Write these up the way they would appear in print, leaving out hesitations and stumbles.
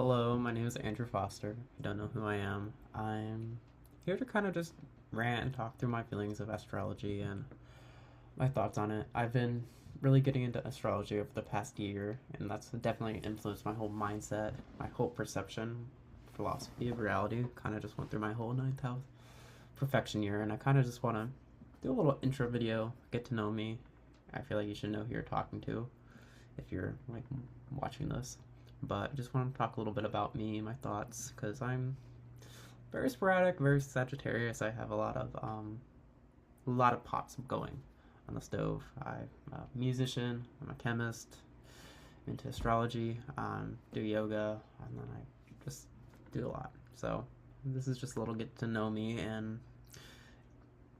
Hello, my name is Andrew Foster. If you don't know who I am, I'm here to kind of just rant and talk through my feelings of astrology and my thoughts on it. I've been really getting into astrology over the past year, and that's definitely influenced my whole mindset, my whole perception, philosophy of reality. Kind of just went through my whole ninth house perfection year, and I kind of just want to do a little intro video, get to know me. I feel like you should know who you're talking to if you're like watching this. But I just want to talk a little bit about me, my thoughts, because I'm very sporadic, very Sagittarius. I have a lot of pots going on the stove. I'm a musician. I'm a chemist. I'm into astrology. Do yoga, and then I just do a lot. So this is just a little get to know me and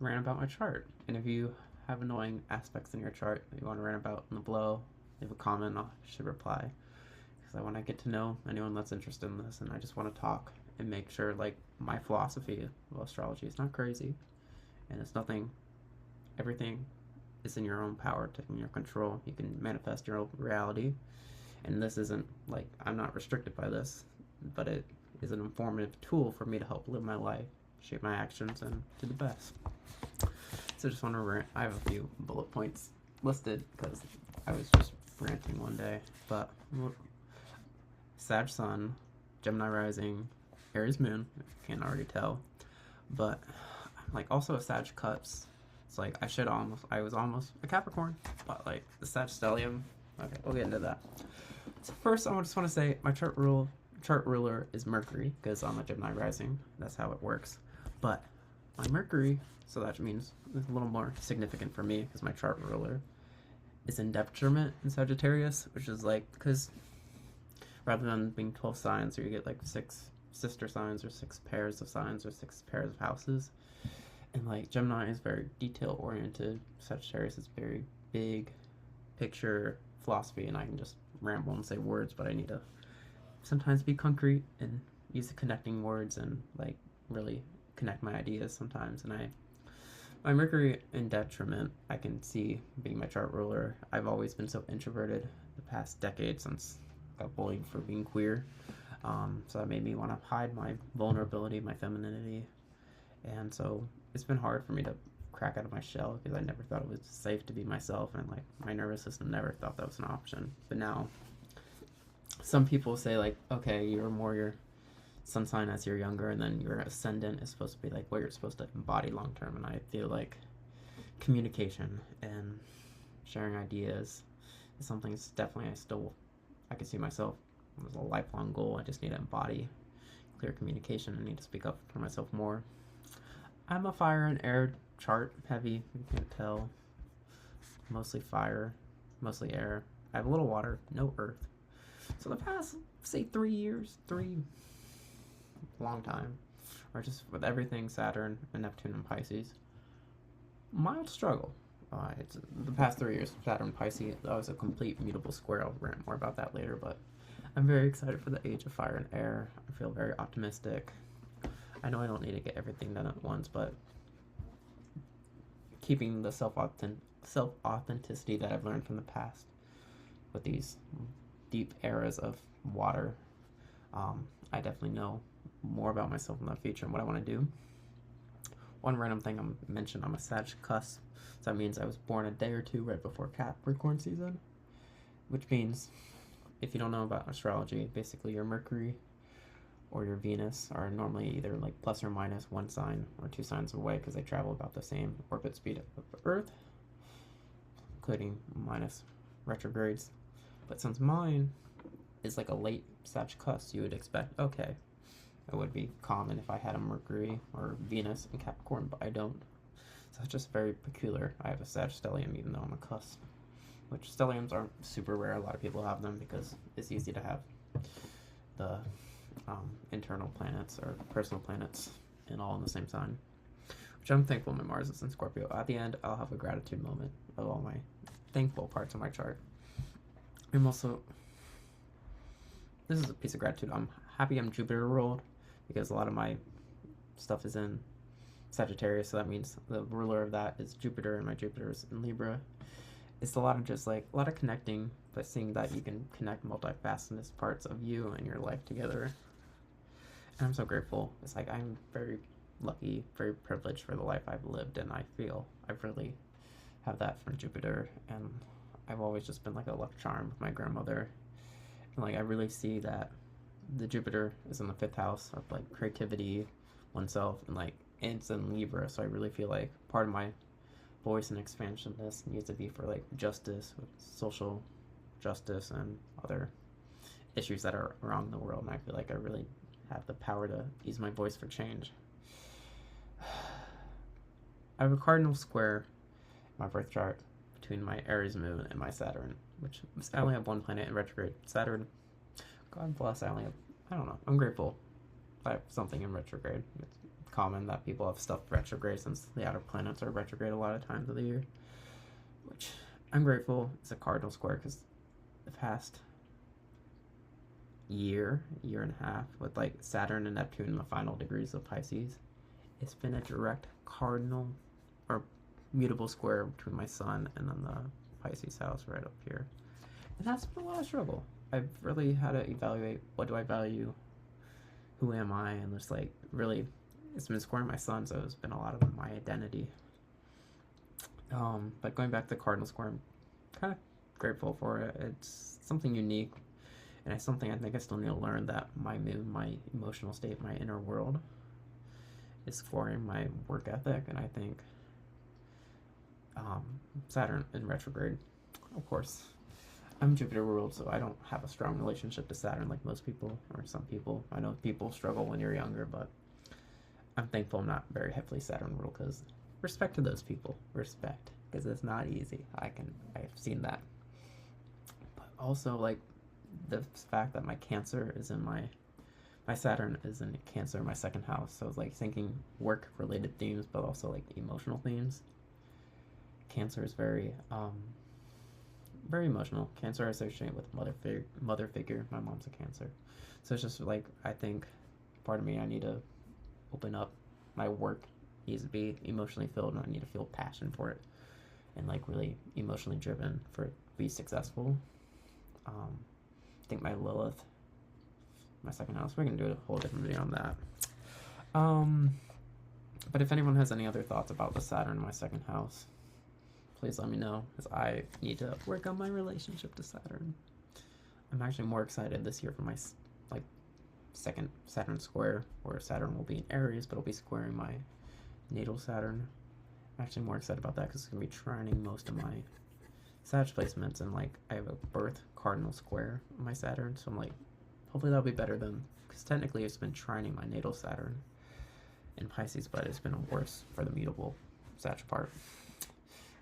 rant about my chart. And if you have annoying aspects in your chart that you want to rant about in the below, leave a comment. I should reply. I want to get to know anyone that's interested in this, and I just want to talk and make sure like my philosophy of astrology is not crazy, and it's nothing. Everything is in your own power, in your control. You can manifest your own reality, and this isn't like I'm not restricted by this, but it is an informative tool for me to help live my life, shape my actions, and do the best. So I just want to rant. I have a few bullet points listed because I was just ranting one day, but Sag Sun, Gemini Rising, Aries Moon, if you can't already tell. But like also a Sag Cups. It's like I was almost a Capricorn, but like the Sag Stellium. Okay, we'll get into that. So first I just want to say my chart ruler is Mercury, because I'm a Gemini Rising. That's how it works. But my Mercury, so that means it's a little more significant for me because my chart ruler is in detriment in Sagittarius, which is like because rather than being 12 signs where you get like 6 sister signs or 6 pairs of signs or 6 pairs of houses. And like Gemini is very detail oriented, Sagittarius is very big picture philosophy, and I can just ramble and say words, but I need to sometimes be concrete and use the connecting words and like really connect my ideas sometimes. And my Mercury in detriment, I can see being my chart ruler. I've always been so introverted the past decade since got bullied for being queer, so that made me want to hide my vulnerability, my femininity, and so it's been hard for me to crack out of my shell because I never thought it was safe to be myself, and like my nervous system never thought that was an option. But now some people say like, okay, you're more your sun sign as you're younger, and then your ascendant is supposed to be like what you're supposed to embody long term, and I feel like communication and sharing ideas is something that's definitely I can see myself as a lifelong goal. I just need to embody clear communication. I need to speak up for myself more. I'm a fire and air chart, heavy, you can't tell. Mostly fire, mostly air. I have a little water, no earth. So the past, say 3 years, long time, or just with everything Saturn and Neptune and Pisces, mild struggle. It's the past 3 years, Saturn Pisces, that was a complete mutable square. I'll rant more about that later, but I'm very excited for the age of fire and air. I feel very optimistic. I know I don't need to get everything done at once, but keeping the self-authenticity that I've learned from the past with these deep eras of water, I definitely know more about myself in the future and what I want to do. One random thing I mentioned, I'm a Sag cusp. So that means I was born a day or two right before Capricorn season, which means, if you don't know about astrology, basically your Mercury or your Venus are normally either like plus or minus 1 sign or 2 signs away because they travel about the same orbit speed of the Earth, including minus retrogrades. But since mine is like a late Sag cusp, you would expect, okay, it would be common if I had a Mercury or Venus in Capricorn, but I don't. So it's just very peculiar. I have a Sag stellium even though I'm a cusp, which stelliums aren't super rare. A lot of people have them because it's easy to have the internal planets or personal planets and all in the same sign, which I'm thankful my Mars is in Scorpio. At the end, I'll have a gratitude moment of all my thankful parts of my chart. I'm also, this is a piece of gratitude. I'm happy I'm Jupiter ruled because a lot of my stuff is in Sagittarius, so that means the ruler of that is Jupiter, and my Jupiter is in Libra. it's a lot of just like a lot of connecting, but seeing that you can connect multifaceted parts of you and your life together. And I'm so grateful. It's like I'm very lucky, very privileged for the life I've lived, and I feel I really have that from Jupiter. And I've always just been like a luck charm with my grandmother. And like I really see that the Jupiter is in the fifth house of like creativity, oneself, and like it's in Libra. So I really feel like part of my voice and expansionness needs to be for like justice, with social justice, and other issues that are wrong in the world. And I feel like I really have the power to use my voice for change. I have a cardinal square in my birth chart between my Aries moon and my Saturn, which I only have one planet in retrograde. Saturn, God bless, I don't know. I'm grateful I have something in retrograde. It's common that people have stuff retrograde since the outer planets are retrograde a lot of times of the year, which I'm grateful it's a cardinal square because the past year and a half with like Saturn and Neptune in the final degrees of Pisces, it's been a direct cardinal or mutable square between my sun and then the Pisces house right up here. And that's been a lot of struggle. I've really had to evaluate what do I value, who am I, and just like really it's been squaring my sun, so it's been a lot of my identity. But going back to the cardinal square, I'm kind of grateful for it. It's something unique, and it's something I think I still need to learn, that my mood, my emotional state, my inner world is scoring my work ethic. And I think Saturn in retrograde, of course, I'm Jupiter ruled, so I don't have a strong relationship to Saturn like most people, or some people. I know people struggle when you're younger, but I'm thankful I'm not very heavily Saturn ruled, because respect to those people. Respect, because it's not easy. I've seen that. But also, like, the fact that my Cancer is in my Saturn is in Cancer, my second house. So it's like thinking work-related themes, but also like emotional themes. Cancer is very emotional. Cancer I associate with mother figure. My mom's a Cancer, so it's just like I think part of me I need to open up. My work needs to be emotionally filled, and I need to feel passion for it, and like really emotionally driven for it to be successful. I think my Lilith, my second house, we're gonna do a whole different video on that. But if anyone has any other thoughts about the Saturn in my second house, please let me know, because I need to work on my relationship to Saturn. I'm actually more excited this year for my like second Saturn square, where Saturn will be in Aries, but it'll be squaring my natal Saturn. I'm actually more excited about that because it's going to be trining most of my Sag placements, and like I have a birth cardinal square on my Saturn, so I'm like, hopefully that'll be better than, because technically it's been trining my natal Saturn in Pisces, but it's been worse for the mutable Sag part.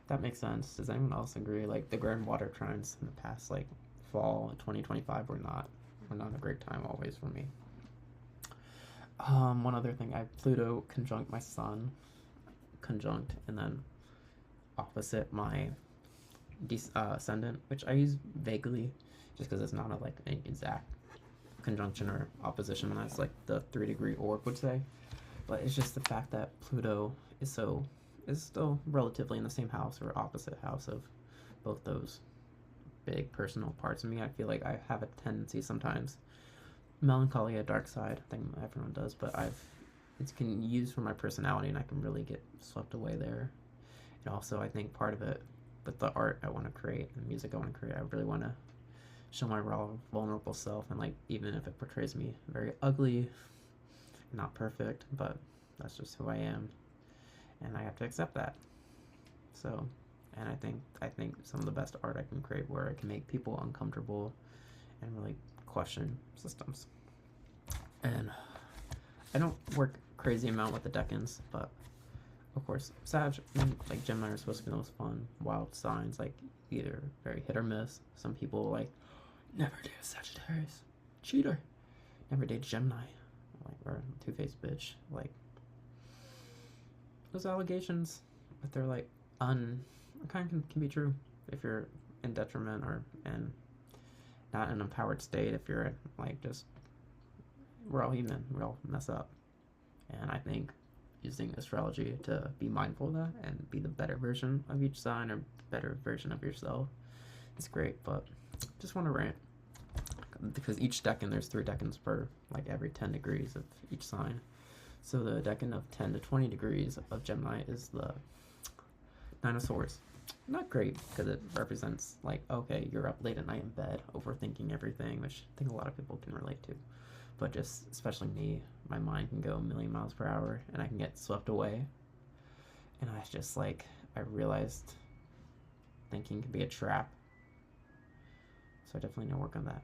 That makes sense. Does anyone else agree? Like the grand water trines in the past, like fall 2025, were not a great time always for me. One other thing, I have Pluto conjunct my sun, and then opposite my ascendant, which I use vaguely, just because it's not like an exact conjunction or opposition, as like the 3-degree orb would say. But it's just the fact that Pluto is still relatively in the same house or opposite house of both those big personal parts of me. I feel like I have a tendency sometimes, melancholy, a dark side. I think everyone does, but it's can use for my personality, and I can really get swept away there. And also, I think part of it with the art I want to create and the music I want to create, I really want to show my raw, vulnerable self, and like even if it portrays me very ugly, not perfect, but that's just who I am, and I have to accept that. So, and I think some of the best art I can create where I can make people uncomfortable and really question systems. And I don't work crazy amount with the decans, but of course Sag and like Gemini are supposed to be the most fun, wild signs, like either very hit or miss. Some people like never date a Sagittarius, cheater, never date Gemini, like, or two-faced bitch. Like those allegations, but they're like kind of can be true if you're in detriment or in not in an empowered state. If you're like just, we're all human, we all mess up, and I think using astrology to be mindful of that and be the better version of each sign or better version of yourself. It's great, but just want to rant because each decan, there's 3 decans per like every 10 degrees of each sign. So the decan of 10 to 20 degrees of Gemini is the 9 of Swords. Not great because it represents like, okay, you're up late at night in bed overthinking everything, which I think a lot of people can relate to. But just especially me, my mind can go a million miles per hour and I can get swept away. And I just like, I realized thinking can be a trap. So I definitely need to work on that.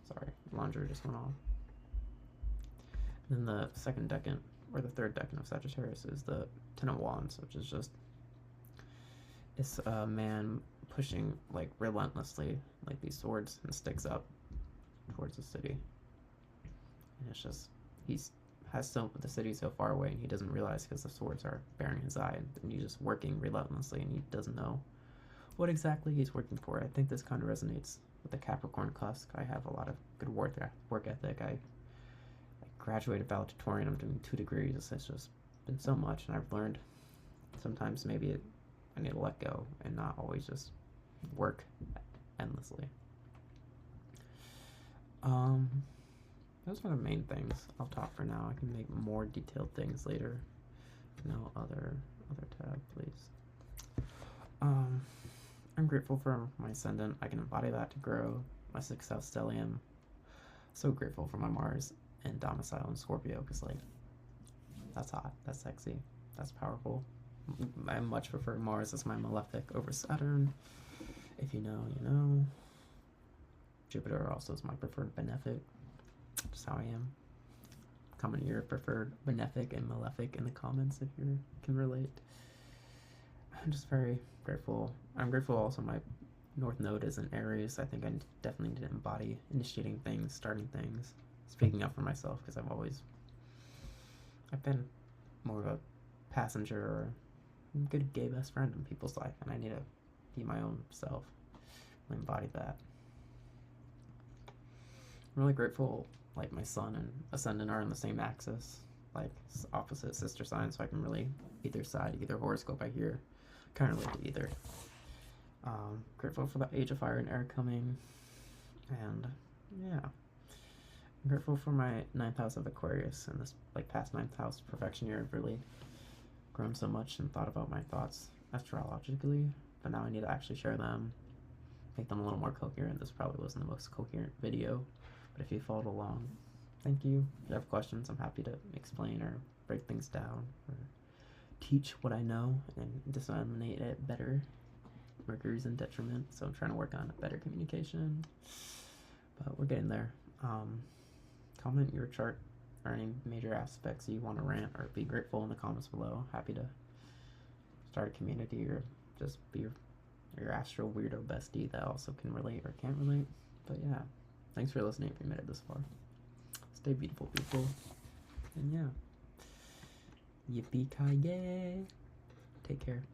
Sorry, laundry just went off. And then the second decan, or the third decan of Sagittarius is the Ten of Wands, which is just, it's a man pushing like relentlessly like these swords and sticks up towards the city. And it's just, the city so far away and he doesn't realize because the swords are bearing his eye, and he's just working relentlessly and he doesn't know what exactly he's working for. I think this kind of resonates with the Capricorn cusp. I have a lot of good work ethic. I graduated valedictorian. I'm doing 2 degrees. It's just been so much, and I've learned sometimes maybe I need to let go and not always just work endlessly. Those are the main things I'll talk for now. I can make more detailed things later. No other tab, please. I'm grateful for my ascendant. I can embody that to grow. My 6th house stellium. So grateful for my Mars and domicile in Scorpio, because like, that's hot, that's sexy, that's powerful. I much prefer Mars as my malefic over Saturn. If you know, you know. Jupiter also is my preferred benefic. Just how I am. Comment your preferred benefic and malefic in the comments if you can relate. I'm just very grateful. I'm grateful also my North Node is in Aries. I think I definitely need to embody initiating things, starting things, speaking up for myself, because I've been more of a passenger or a good gay best friend in people's life, and I need to be my own self and embody that. I'm really grateful like my sun and ascendant are on the same axis, like opposite sister signs, so I can really either horoscope I hear kind of relate to either. Grateful for the Age of Fire and Air coming, and yeah, I'm grateful for my 9th house of Aquarius and this like past 9th house perfection year. I've really grown so much and thought about my thoughts astrologically, but now I need to actually share them, make them a little more coherent. This probably wasn't the most coherent video, but if you followed along, thank you. If you have questions, I'm happy to explain or break things down or teach what I know and disseminate it better. Mercury's in detriment, so I'm trying to work on better communication, but we're getting there. Comment your chart or any major aspects you want to rant or be grateful in the comments below. Happy to start a community or just be your astral weirdo bestie that also can relate or can't relate. But yeah, thanks for listening if you made it this far. Stay beautiful, people. And yeah, yippee-ki-yay. Take care.